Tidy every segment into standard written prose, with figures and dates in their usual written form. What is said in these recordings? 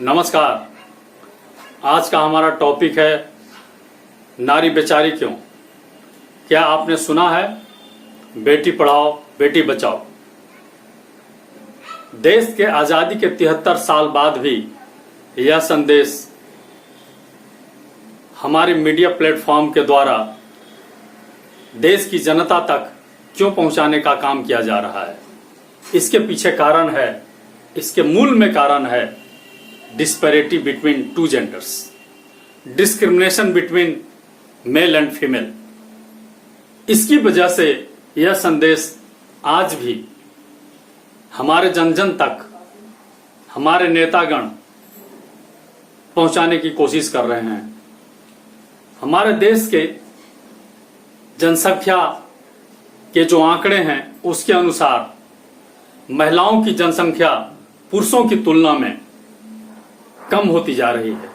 नमस्कार। आज का हमारा टॉपिक है नारी बेचारी क्यों। क्या आपने सुना है बेटी पढ़ाओ बेटी बचाओ। देश के आजादी के 73 साल बाद भी यह संदेश हमारे मीडिया प्लेटफॉर्म के द्वारा देश की जनता तक क्यों पहुंचाने का काम किया जा रहा है। इसके पीछे कारण है, इसके मूल में कारण है disparity between two genders, discrimination between male and female. इसकी वजह से यह संदेश आज भी हमारे जन जन तक हमारे नेतागण पहुंचाने की कोशिश कर रहे हैं। हमारे देश के जनसंख्या के जो आंकड़े हैं उसके अनुसार महिलाओं की जनसंख्या पुरुषों की तुलना में कम होती जा रही है।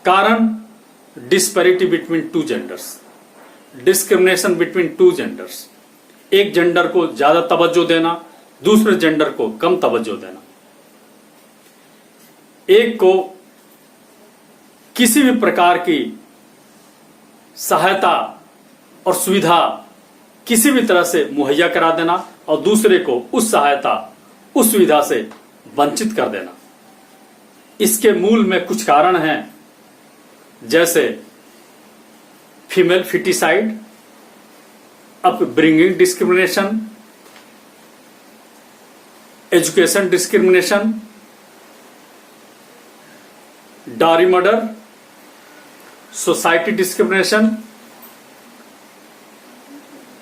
कारण disparity between two genders, discrimination between two genders. एक जेंडर को ज्यादा तवज्जो देना, दूसरे जेंडर को कम तवज्जो देना। एक को किसी भी प्रकार की सहायता और सुविधा किसी भी तरह से मुहैया करा देना और दूसरे को उस सहायता उस सुविधा से वंचित कर देना। इसके मूल में कुछ कारण हैं, जैसे female foeticide, upbringing discrimination, education discrimination, dowry murder, society discrimination,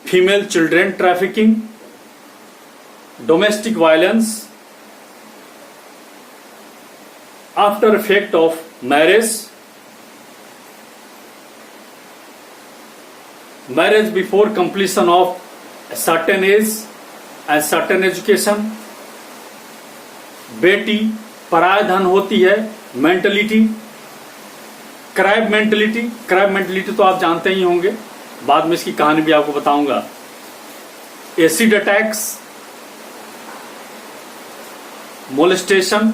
female children trafficking, domestic violence, after effect of marriage, marriage before completion of a certain age and certain education, बेटी पराया धन होती है, mentality, Cribb mentality. Cribb mentality तो आप जानते ही होंगे, बाद में इसकी कहानी भी आपको बताऊंगा। एसिड अटैक्स, मोलेस्टेशन,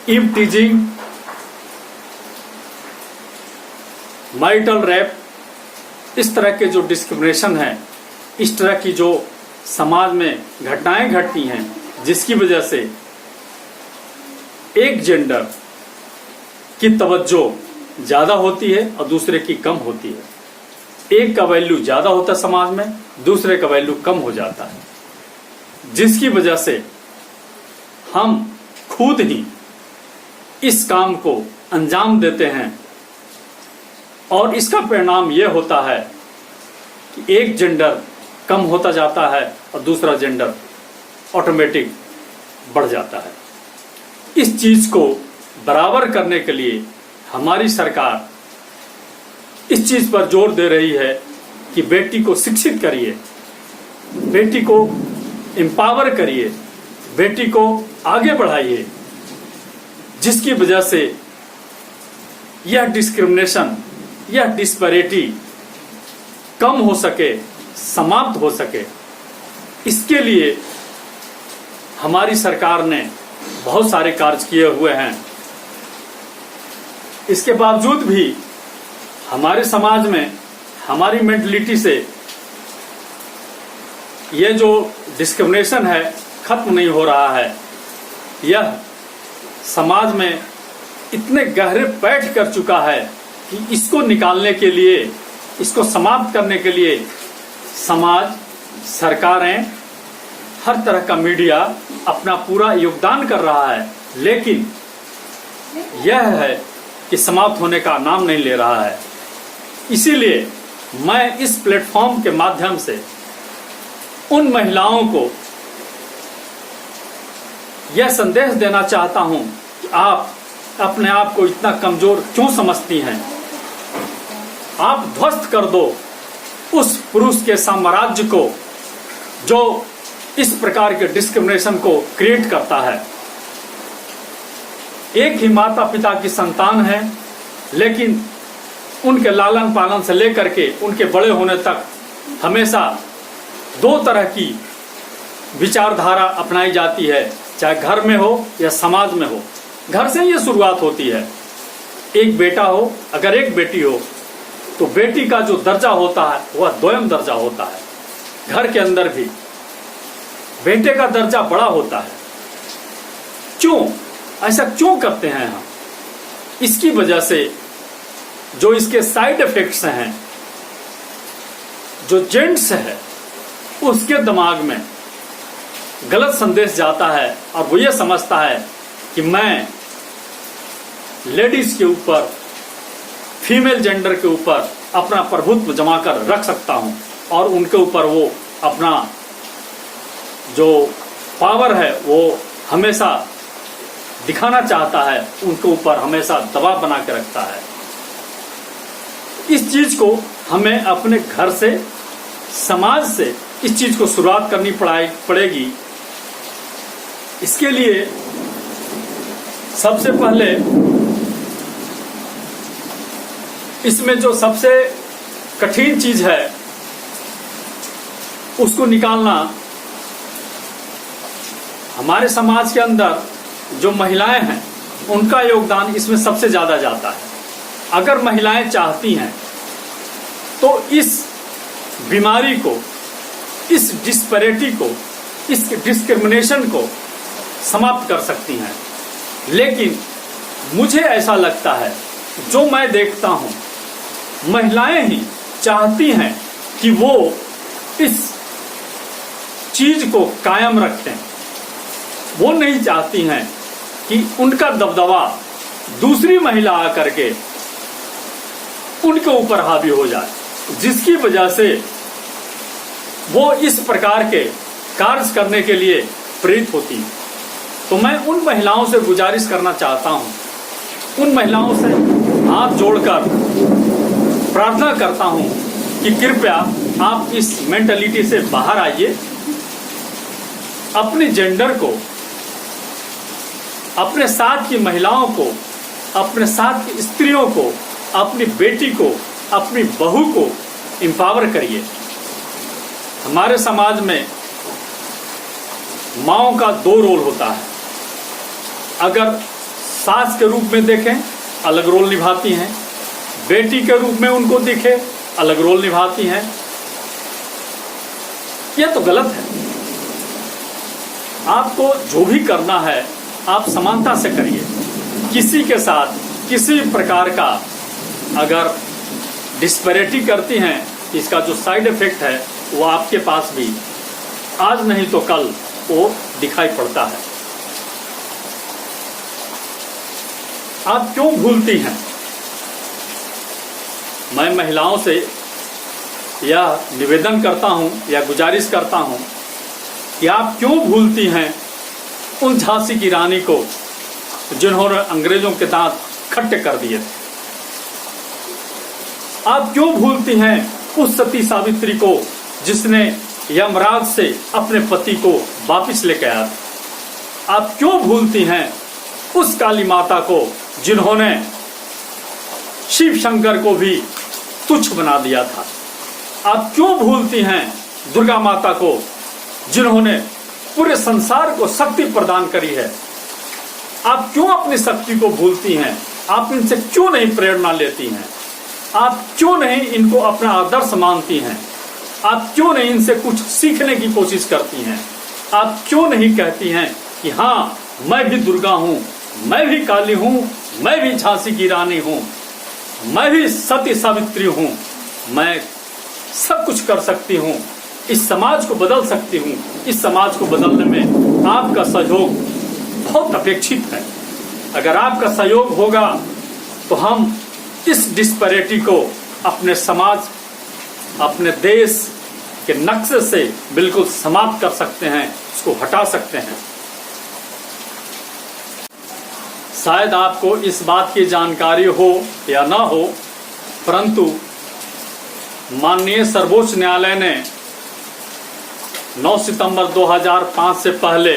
इव टीजिंग, मैरिटल रेप, इस तरह के जो डिस्क्रिमिनेशन है, इस तरह की जो समाज में घटनाएं घटती हैं, जिसकी वजह से एक जेंडर की तवज्जो ज्यादा होती है और दूसरे की कम होती है। एक का वैल्यू ज्यादा होता है समाज में, दूसरे का वैल्यू कम हो जाता है, जिसकी वजह से हम खुद ही इस काम को अंजाम देते हैं और इसका परिणाम यह होता है कि एक जेंडर कम होता जाता है और दूसरा जेंडर ऑटोमेटिक बढ़ जाता है। इस चीज को बराबर करने के लिए हमारी सरकार इस चीज पर जोर दे रही है कि बेटी को शिक्षित करिए, बेटी को एम्पावर करिए, बेटी को आगे बढ़ाइए, जिसकी वजह से यह डिस्क्रिमिनेशन, यह डिस्पैरिटी कम हो सके, समाप्त हो सके। इसके लिए हमारी सरकार ने बहुत सारे कार्य किए हुए हैं। इसके बावजूद भी हमारे समाज में हमारी मेंटलिटी से यह जो डिस्क्रिमिनेशन है खत्म नहीं हो रहा है। यह समाज में इतने गहरे पैठ कर चुका है कि इसको निकालने के लिए, इसको समाप्त करने के लिए समाज, सरकारें, हर तरह का मीडिया अपना पूरा योगदान कर रहा है, लेकिन यह है कि समाप्त होने का नाम नहीं ले रहा है। इसीलिए मैं इस प्लेटफॉर्म के माध्यम से उन महिलाओं को यह संदेश देना चाहता हूं कि आप अपने आप को इतना कमजोर क्यों समझती हैं। आप ध्वस्त कर दो उस पुरुष के साम्राज्य को जो इस प्रकार के डिस्क्रिमिनेशन को क्रिएट करता है। एक ही माता पिता की संतान है, लेकिन उनके लालन पालन से लेकर के उनके बड़े होने तक हमेशा दो तरह की विचारधारा अपनाई जाती है। चाहे घर में हो या समाज में हो। घर से ये शुरुआत होती है। एक बेटा हो, अगर एक बेटी हो, तो बेटी का जो दर्जा होता है वह द्वयम दर्जा होता है। घर के अंदर भी बेटे का दर्जा बड़ा होता है। क्यों ऐसा क्यों करते हैं हम? इसकी वजह से जो इसके साइड इफेक्ट्स हैं, जो जेंट्स है उसके दिमाग में गलत संदेश जाता है और वो ये समझता है कि मैं लेडीज के ऊपर, फीमेल जेंडर के ऊपर अपना प्रभुत्व जमा कर रख सकता हूं और उनके ऊपर वो अपना जो पावर है वो हमेशा दिखाना चाहता है, उनके ऊपर हमेशा दबाव बना के रखता है। इस चीज को हमें अपने घर से, समाज से इस चीज को शुरुआत करनी पड़ेगी। इसके लिए सबसे पहले इसमें जो सबसे कठिन चीज है उसको निकालना, हमारे समाज के अंदर जो महिलाएं हैं उनका योगदान इसमें सबसे ज्यादा जाता है। अगर महिलाएं चाहती हैं तो इस बीमारी को, इस डिस्पैरिटी को, इस डिस्क्रिमिनेशन को समाप्त कर सकती हैं। लेकिन मुझे ऐसा लगता है, जो मैं देखता हूं, महिलाएं ही चाहती हैं कि वो इस चीज को कायम रखें। वो नहीं चाहती हैं कि उनका दबदबा दूसरी महिला आकर के उनके ऊपर हावी हो जाए, जिसकी वजह से वो इस प्रकार के कार्य करने के लिए प्रेरित होती हैं। तो मैं उन महिलाओं से गुजारिश करना चाहता हूं, उन महिलाओं से हाथ जोड़कर प्रार्थना करता हूं कि कृपया आप इस मेंटालिटी से बाहर आइए। अपने जेंडर को, अपने साथ की महिलाओं को, अपने साथ की स्त्रियों को, अपनी बेटी को, अपनी बहू को एम्पावर करिए। हमारे समाज में माओं का दो रोल होता है। अगर सास के रूप में देखें, अलग रोल निभाती हैं। बेटी के रूप में उनको दिखे, अलग रोल निभाती हैं। यह तो गलत है। आपको जो भी करना है आप समानता से करिए। किसी के साथ किसी प्रकार का अगर डिस्पैरिटी करती हैं, इसका जो साइड इफेक्ट है वो आपके पास भी आज नहीं तो कल वो दिखाई पड़ता है। आप क्यों भूलती हैं? मैं महिलाओं से यह निवेदन करता हूं या गुजारिश करता हूं कि आप क्यों भूलती हैं उन झांसी की रानी को जिन्होंने अंग्रेजों के दांत खट्टे कर दिए थे। आप क्यों भूलती हैं उस सती सावित्री को जिसने यमराज से अपने पति को वापस लेकर आया था? आप क्यों भूलती हैं उस काली माता को जिन्होंने शिव शंकर को भी तुच्छ बना दिया था? आप क्यों भूलती हैं दुर्गा माता को जिन्होंने पूरे संसार को शक्ति प्रदान करी है? आप क्यों अपनी शक्ति को भूलती हैं? आप इनसे क्यों नहीं प्रेरणा लेती हैं? आप क्यों नहीं इनको अपना आदर्श मानती हैं? आप क्यों नहीं इनसे कुछ सीखने की कोशिश करती हैं? आप क्यों नहीं कहती हैं कि हाँ, मैं भी दुर्गा हूं, मैं भी काली हूं, मैं भी झांसी की रानी हूं, मैं भी सती सावित्री हूं, मैं सब कुछ कर सकती हूं, इस समाज को बदल सकती हूं। इस समाज को बदलने में आपका सहयोग बहुत अपेक्षित है। अगर आपका सहयोग होगा तो हम इस डिस्पैरिटी को अपने समाज, अपने देश के नक्शे से बिल्कुल समाप्त कर सकते हैं, उसको हटा सकते हैं। शायद आपको इस बात की जानकारी हो या ना हो, परंतु माननीय सर्वोच्च न्यायालय ने 9 सितंबर 2005 से पहले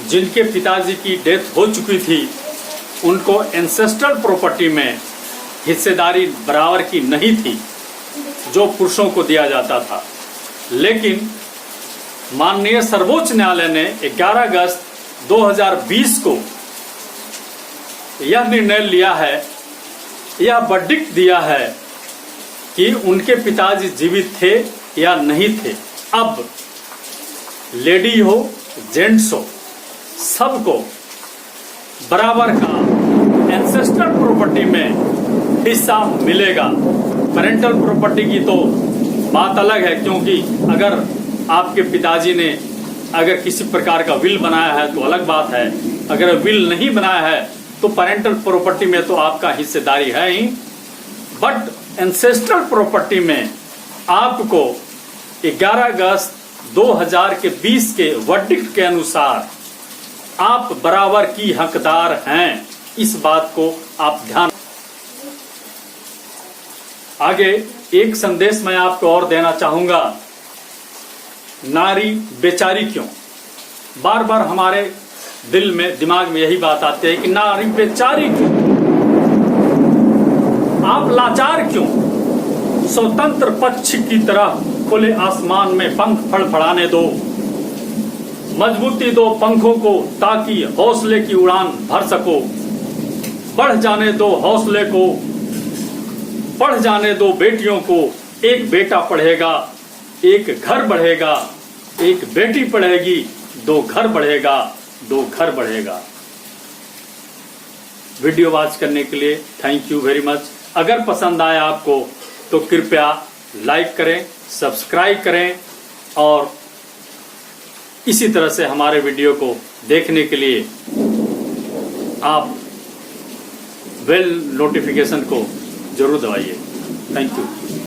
जिनके पिताजी की डेथ हो चुकी थी उनको एंसेस्ट्रल प्रॉपर्टी में हिस्सेदारी बराबर की नहीं थी जो पुरुषों को दिया जाता था। लेकिन माननीय सर्वोच्च न्यायालय ने 11 अगस्त 2020 को यह निर्णय लिया है, यह वर्डिक्ट दिया है कि उनके पिताजी जीवित थे या नहीं थे। अब लेडी हो जेंट्स हो सबको बराबर का एंसेस्ट्रल प्रॉपर्टी में हिस्सा मिलेगा। पेरेंटल प्रॉपर्टी की तो बात अलग है, क्योंकि अगर आपके पिताजी ने अगर किसी प्रकार का विल बनाया है तो अलग बात है, अगर विल नहीं बनाया है तो पेरेंटल प्रॉपर्टी में तो आपका हिस्सेदारी है ही। बट एंसेस्ट्रल प्रॉपर्टी में आपको 11 अगस्त 2020 के वर्डिक्ट के अनुसार आप बराबर की हकदार हैं। इस बात को आप ध्यान। आगे एक संदेश मैं आपको और देना चाहूंगा। नारी बेचारी क्यों? बार बार हमारे दिल में दिमाग में यही बात आती है कि नारी बेचारी क्यों, आप लाचार क्यों? स्वतंत्र पक्षी की तरह खुले आसमान में पंख फड़फड़ाने दो, मजबूती दो पंखों को ताकि हौसले की उड़ान भर सको। बढ़ जाने दो हौसले को, पढ़ जाने दो बेटियों को। एक बेटा पढ़ेगा, एक घर बढ़ेगा, एक बेटी पढ़ेगी, 2 घर बढ़ेगा, 2 घर बढ़ेगा। वीडियो वॉच करने के लिए थैंक यू वेरी मच। अगर पसंद आया आपको तो कृपया लाइक करें, सब्सक्राइब करें और इसी तरह से हमारे वीडियो को देखने के लिए आप बेल नोटिफिकेशन को जरूर दबाइए। Thank you.